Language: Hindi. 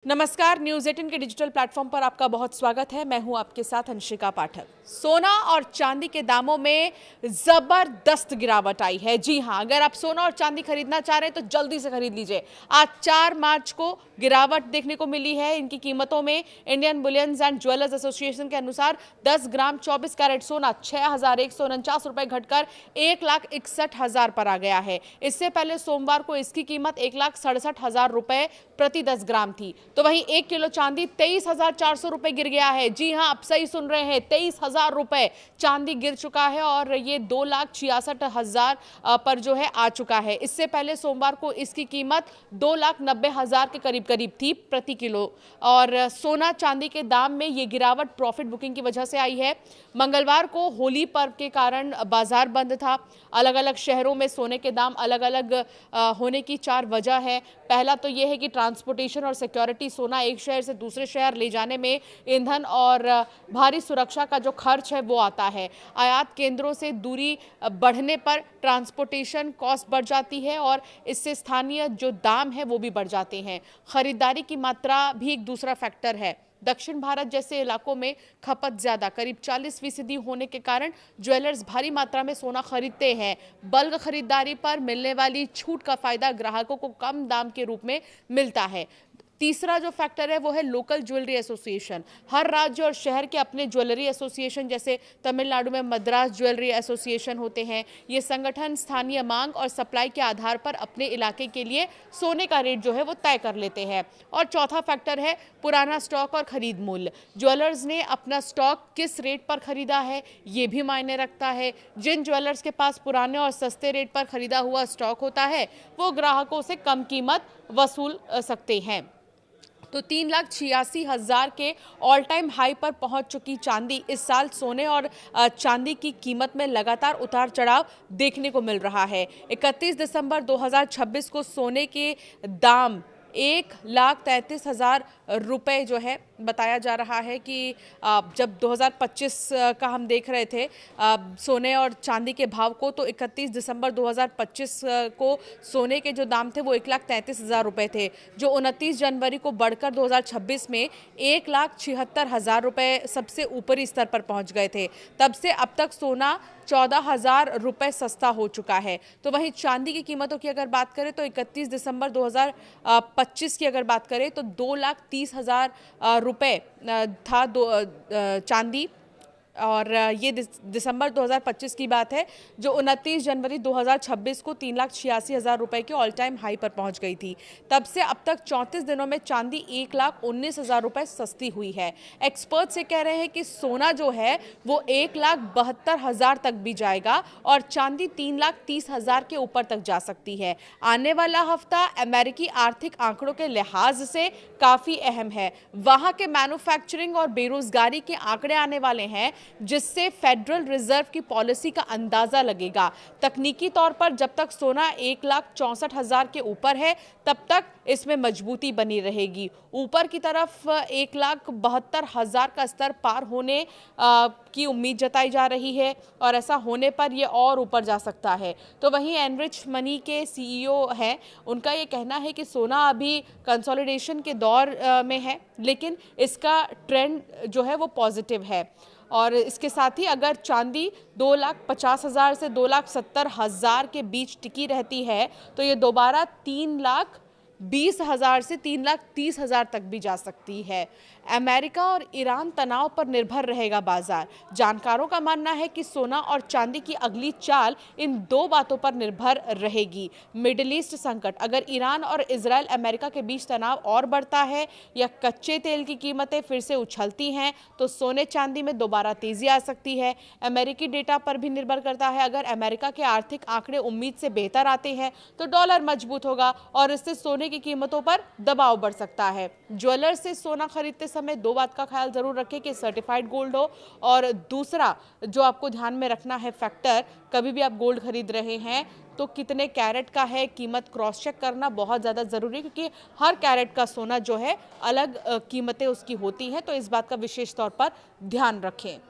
नमस्कार, न्यूज 18 के डिजिटल प्लेटफॉर्म पर आपका बहुत स्वागत है। मैं हूं आपके साथ अंशिका पाठक। सोना और चांदी के दामों में जबरदस्त गिरावट आई है। जी हां, अगर आप सोना और चांदी खरीदना चाह रहे हैं तो जल्दी से खरीद लीजिए। आज 4 मार्च को गिरावट देखने को मिली है इनकी कीमतों में। Indian bullions and jewellers association के अनुसार 10 ग्राम 24 कैरेट सोना 6,149 रुपए घटकर 1,61,000 पर आ गया है। इससे पहले सोमवार को इसकी कीमत 1,67,000 रुपए प्रति 10 ग्राम थी। तो वहीं 1 किलो चांदी 23,400 रुपए गिर गया है। जी हां, आप सही सुन रहे हैं, 23,000 रुपए चांदी गिर चुका है और ये 2,66,000 पर जो है आ चुका है। इससे पहले सोमवार को इसकी कीमत 2,90,000 के करीब थी प्रति किलो। और सोना चांदी के दाम में ये गिरावट प्रॉफिट बुकिंग की वजह से आई है। मंगलवार को होली पर्व के कारण बाजार बंद था। अलग अलग शहरों में सोने के दाम अलग अलग होने की 4 वजह है। पहला तो यह है कि ट्रांसपोर्टेशन और सिक्योरिटी, सोना एक शहर से दूसरे शहर ले जाने में ईंधन और भारी सुरक्षा का जो खर्च है वो आता है। आयात केंद्रों से दूरी बढ़ने पर ट्रांसपोर्टेशन कॉस्ट बढ़ जाती है और इससे स्थानीय जो दाम है वो भी बढ़ जाते हैं। खरीदारी की मात्रा भी एक दूसरा फैक्टर है। दक्षिण भारत जैसे इलाकों में खपत ज्यादा, करीब 40% होने के कारण ज्वेलर्स भारी मात्रा में सोना खरीदते हैं। बल्क खरीदारी पर मिलने वाली छूट का फायदा ग्राहकों को कम दाम के रूप में मिलता है। तीसरा जो फैक्टर है वो है लोकल ज्वेलरी एसोसिएशन। हर राज्य और शहर के अपने ज्वेलरी एसोसिएशन, जैसे तमिलनाडु में मद्रास ज्वेलरी एसोसिएशन होते हैं। ये संगठन स्थानीय मांग और सप्लाई के आधार पर अपने इलाके के लिए सोने का रेट जो है वो तय कर लेते हैं। और चौथा फैक्टर है पुराना स्टॉक और खरीद मूल्य। ज्वेलर्स ने अपना स्टॉक किस रेट पर खरीदा है ये भी मायने रखता है। जिन ज्वेलर्स के पास पुराने और सस्ते रेट पर खरीदा हुआ स्टॉक होता है वो ग्राहकों से कम कीमत वसूल सकते हैं। तो 3,86,000 के ऑल टाइम हाई पर पहुंच चुकी चांदी इस साल सोने और चांदी की कीमत में लगातार उतार चढ़ाव देखने को मिल रहा है। 31 दिसंबर 2026 को सोने के दाम 1,33,000 रुपए जो है बताया जा रहा है कि जब 2025 का हम देख रहे थे सोने और चांदी के भाव को, तो 31 दिसंबर 2025 को सोने के जो दाम थे वो 1,33,000 रुपए थे, जो 29 जनवरी को बढ़कर 2026 में 1,76,000 रुपए सबसे ऊपरी स्तर पर पहुंच गए थे। तब से अब तक सोना 14,000 रुपए सस्ता हो चुका है। तो वहीं चांदी की कीमतों की अगर बात करें तो 31 दिसंबर 2025 की अगर बात करें तो 2,30,000 रुपए था चांदी। और ये दिसंबर 2025 की बात है, जो 29 जनवरी 2026 को 3,86,000 रुपए के ऑल टाइम हाई पर पहुंच गई थी। तब से अब तक 34 दिनों में चांदी 1,19,000 रुपए सस्ती हुई है। एक्सपर्ट्स ये कह रहे हैं कि सोना जो है वो 1,72,000 तक भी जाएगा और चांदी 3,30,000 के ऊपर तक जा सकती है। आने वाला हफ्ता अमेरिकी आर्थिक आंकड़ों के लिहाज से काफी अहम है। वहां के मैन्युफैक्चरिंग और बेरोजगारी के आंकड़े आने वाले हैं, जिससे फेडरल रिजर्व की पॉलिसी का अंदाजा लगेगा। तकनीकी तौर पर जब तक सोना 1,64,000 के ऊपर है तब तक इसमें मजबूती बनी रहेगी। ऊपर की तरफ 1,72,000 का स्तर पार होने की उम्मीद जताई जा रही है और ऐसा होने पर यह और ऊपर जा सकता है। तो वहीं एनरिच मनी के सीईओ हैं, उनका ये कहना है कि सोना अभी कंसोलिडेशन के दौर में है, लेकिन इसका ट्रेंड जो है वो पॉजिटिव है। और इसके साथ ही अगर चांदी 2,50,000 से 2,70,000 के बीच टिकी रहती है तो ये दोबारा 3,20,000 से 3,30,000 तक भी जा सकती है। अमेरिका और ईरान तनाव पर निर्भर रहेगा बाजार। जानकारों का मानना है कि सोना और चांदी की अगली चाल इन दो बातों पर निर्भर रहेगी। मिडिल ईस्ट संकट, अगर ईरान और इजराइल अमेरिका के बीच तनाव और बढ़ता है या कच्चे तेल की कीमतें फिर से उछलती हैं तो सोने चांदी में दोबारा तेजी आ सकती है। अमेरिकी डेटा पर भी निर्भर करता है। अगर अमेरिका के आर्थिक आंकड़े उम्मीद से बेहतर आते हैं तो डॉलर मजबूत होगा और इससे सोने की कीमतों पर दबाव बढ़ सकता है। ज्वेलर से सोना खरीदते समय दो बात का ख्याल जरूर रखें कि सर्टिफाइड गोल्ड हो, और दूसरा जो आपको ध्यान में रखना है फैक्टर, कभी भी आप गोल्ड खरीद रहे हैं तो कितने कैरेट का है, कीमत क्रॉस चेक करना बहुत ज़्यादा ज़रूरी है, क्योंकि हर कैरेट का सोना जो है अलग कीमतें उसकी होती हैं। तो इस बात का विशेष तौर पर ध्यान रखें।